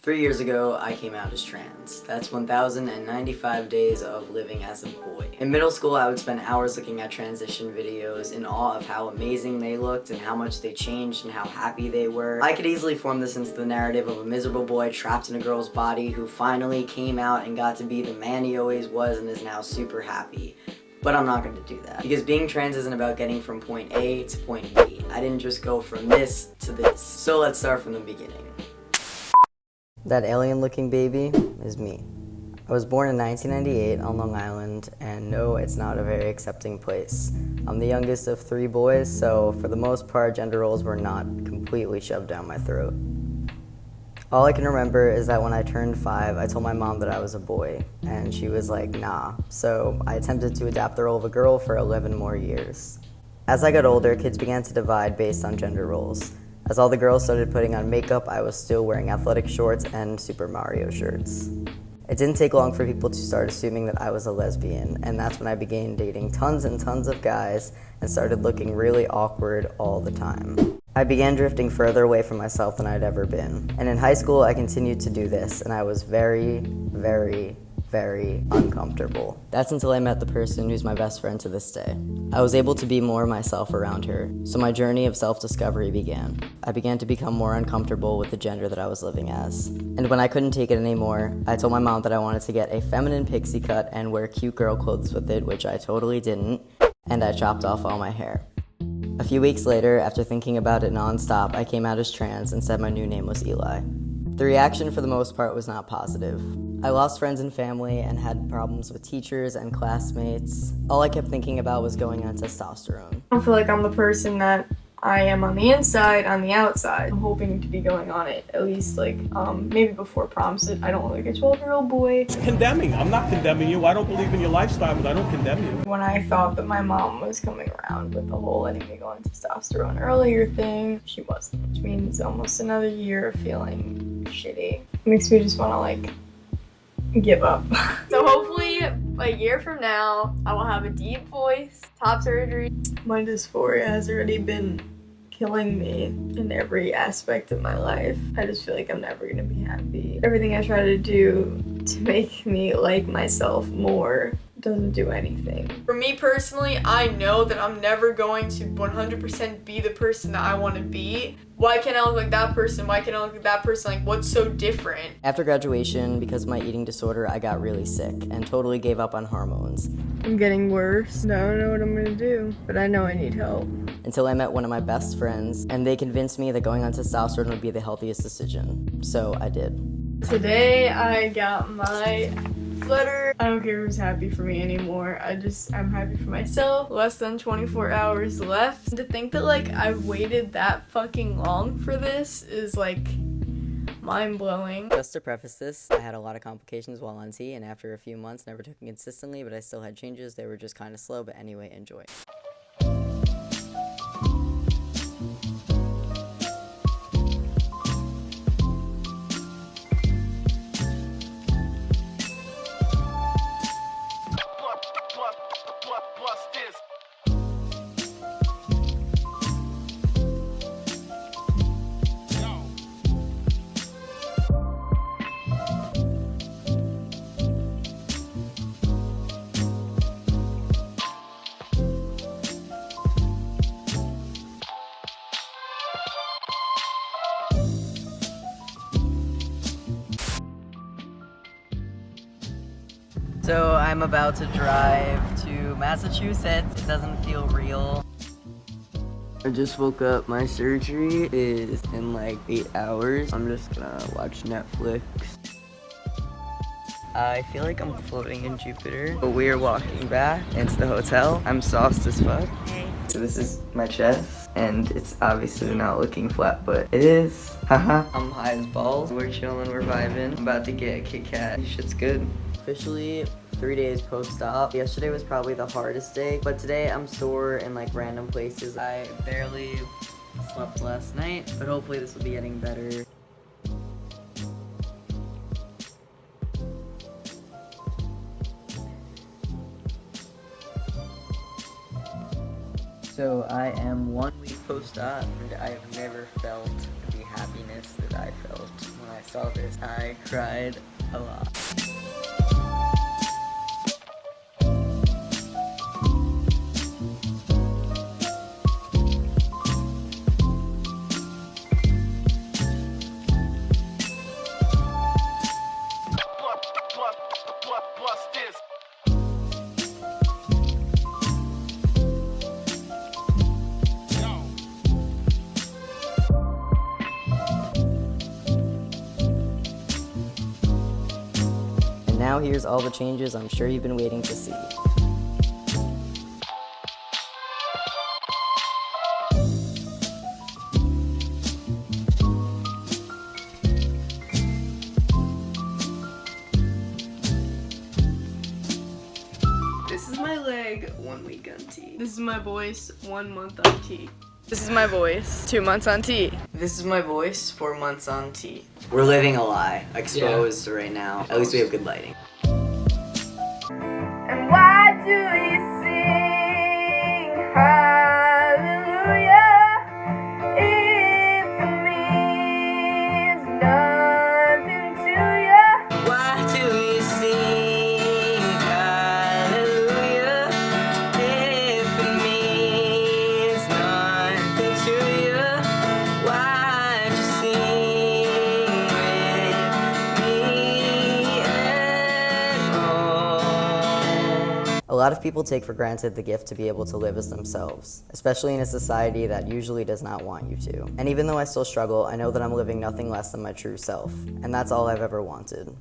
3 years ago, I came out as trans. That's 1,095 days of living as a boy. In middle school, I would spend hours looking at transition videos in awe of how amazing they looked and how much they changed and how happy they were. I could easily form this into the narrative of a miserable boy trapped in a girl's body who finally came out and got to be the man he always was and is now super happy. But I'm not going to do that. Because being trans isn't about getting from point A to point B. I didn't just go from this to this. So let's start from the beginning. That alien-looking baby is me. I was born in 1998 on Long Island, and no, it's not a very accepting place. I'm the youngest of 3 boys, so for the most part, gender roles were not completely shoved down my throat. All I can remember is that when I turned 5, I told my mom that I was a boy, and she was like, nah. So I attempted to adapt the role of a girl for 11 more years. As I got older, kids began to divide based on gender roles. As all the girls started putting on makeup, I was still wearing athletic shorts and Super Mario shirts. It didn't take long for people to start assuming that I was a lesbian, and that's when I began dating tons and tons of guys and started looking really awkward all the time. I began drifting further away from myself than I'd ever been. And in high school, I continued to do this, and I was very uncomfortable. That's until I met the person who's my best friend to this day. I was able to be more myself around her, so my journey of self-discovery began. I began to become more uncomfortable with the gender that I was living as. And when I couldn't take it anymore, I told my mom that I wanted to get a feminine pixie cut and wear cute girl clothes with it, which I totally didn't, and I chopped off all my hair. A few weeks later, after thinking about it nonstop, I came out as trans and said my new name was Eli. The reaction for the most part was not positive. I lost friends and family and had problems with teachers and classmates. All I kept thinking about was going on testosterone. I don't feel like I'm the person that I am on the inside, on the outside. I'm hoping to be going on it at least maybe before prom, so I don't look like a 12-year-old boy. It's condemning. I'm not condemning you. I don't believe in your lifestyle, but I don't condemn you. When I thought that my mom was coming around with the whole letting me go on testosterone earlier thing, she wasn't, which means almost another year of feeling shitty. It makes me just want to give up. So hopefully a year from now, I will have a deep voice, top surgery. My dysphoria has already been killing me in every aspect of my life. I just feel like I'm never gonna be happy. Everything I try to do to make me like myself more doesn't do anything. For me personally, I know that I'm never going to 100% be the person that I want to be. Why can't I look like that person? Why can't I look like that person? Like, what's so different? After graduation, because of my eating disorder, I got really sick and totally gave up on hormones. I'm getting worse. I don't know what I'm gonna do, but I know I need help. Until I met one of my best friends, and they convinced me that going on testosterone would be the healthiest decision. So I did. Today I got my letter. I don't care who's happy for me anymore. I'm happy for myself. Less than 24 hours left. To think that I've waited that fucking long for this is mind-blowing. Just to preface this, I had a lot of complications while on T, and after a few months, never took them consistently, but I still had changes. They were just kind of slow, but anyway, enjoy. So I'm about to drive to Massachusetts. It doesn't feel real. I just woke up. My surgery is in 8 hours. I'm just gonna watch Netflix. I feel like I'm floating in Jupiter. But we are walking back into the hotel. I'm sauced as fuck. Hey. So this is my chest, and it's obviously not looking flat, but it is. Haha. I'm high as balls. We're chilling, we're vibing. I'm about to get a Kit Kat. This shit's good. Officially 3 days post-op. Yesterday was probably the hardest day, but today I'm sore in random places. I barely slept last night, but hopefully this will be getting better. So I am 1 week post-op, and I have never felt the happiness that I felt when I I saw this, I cried a lot. And now here's all the changes I'm sure you've been waiting to see. This is my leg 1 week on T. This is my voice 1 month on T. This is my voice 2 months on T. This is my voice 4 months on T. We're living a lie, exposed right now. At least we have good lighting. And why do you sing hallelujah if it means nothing to you? Why do we sing hallelujah if it means nothing to you? Why'd you sing with me at all? A lot of people take for granted the gift to be able to live as themselves, especially in a society that usually does not want you to. And even though I still struggle, I know that I'm living nothing less than my true self, and that's all I've ever wanted.